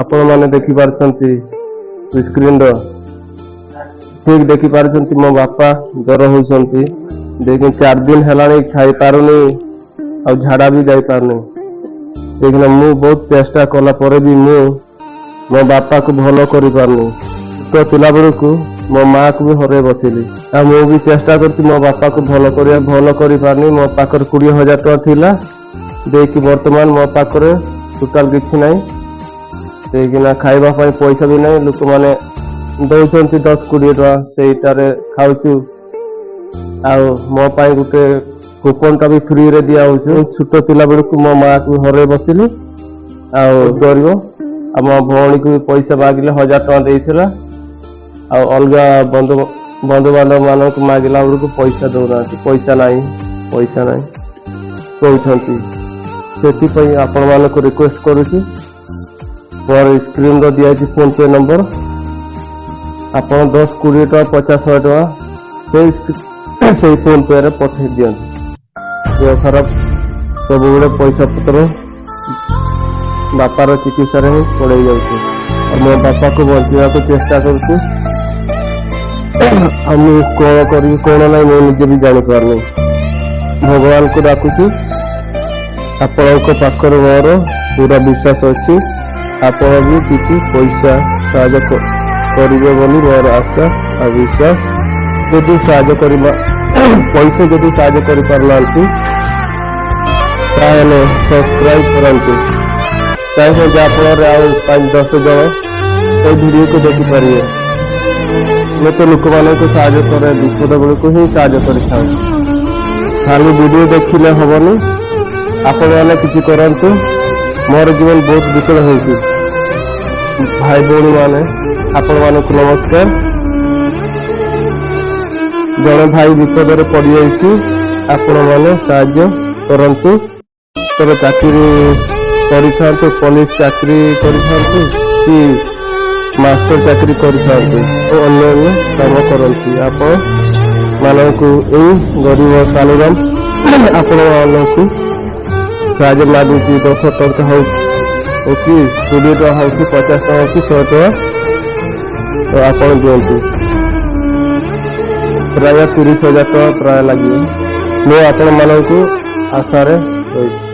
आपण माने देखि पारछंती स्क्रीन रो ठीक देखि पारछंती मो बापा जर होउछंती लेकिन 4 दिन हेलानी खाई पारुनी आ झाड़ा भी जाई पारुनी लेकिन मु बहुत चेष्टा कला पर भी मु मो बापा को भलो करि पारनी तो तिला बेलू को मो माँ को भी हरे बसिली आ मु भी चेष्टा करछि मो बापा को भलो करि पारनी मो पाकर 20,000 टका थिला देकी वर्तमान मो पाकर टोटल किछि नै लेकिन खाइबा पई पैसा भी नै लोक माने दउछंती 10-20 टका सेइटारे खाउछु आ मो पाई गुटे कूपन टा भी फ्री रे दिया होछु छोट तिला बेलू को मो माँ को हरे बसिली आ गरीब आ मो भौणी को भी पैसा मागिले 1000 टका देइथिला आ अलगा बंधु बांधव मान को मागिला बेलू पैसा दौना पैसा नहीं कहते से आपण मान को रिक्वेस्ट करुछु मोर स्क्रीन रो दिया फोन पे नंबर आपण 10-20 टका 50-100 टका से फोन पे रे पठे दियन ये खराब सब गुड़े पैसा पत्र बापार चिकित्सा रे पड़े जाउछ और मो बापा को बंचिया को चेष्टा करूछु हम कौन करी कौन ना मुझे भी जानी पारनी भगवान को डाकुची आपण पाखर मोर पूरा विश्वास अच्छी आपण भी किसी पैसा साहाय्य करिवे बोली मोर आशा और विश्वास यदि साहाय्य करिबा पैसा यदि साहाय्य करि पारलांती ताहले सब्सक्राइब करंतु ताहे जाफल रे आ 5-10 जण ए वीडियो को देखि पारिए मैं तो लोक मान को साहाय्य करे विपद बेल को ही साहाय्य कर खाली वीडियो देखिले हबनी आपण माने किछि करंतु मोर जीवन बहुत विकल होउछि भाई भौणी माने आपण मान को नमस्कार जड़े भाई विपद रे पड़ी जाइछि आपण माने साहाय्य करंतु तब चाकरी करिथांतु पुलिस चाकरी करिथांतु कि मास्टर चाकरी करिथांतु अन्य काम करती आपण मानक गरीब सालुराम आपण मानक साहाय्य मागुची 10 टका हो कि 20 टका हो कि 50 टका कि 100 टका तो आपण दियंतु प्राय 30,000 टका प्राय लगे मैं आपण मानक आशा रे रही।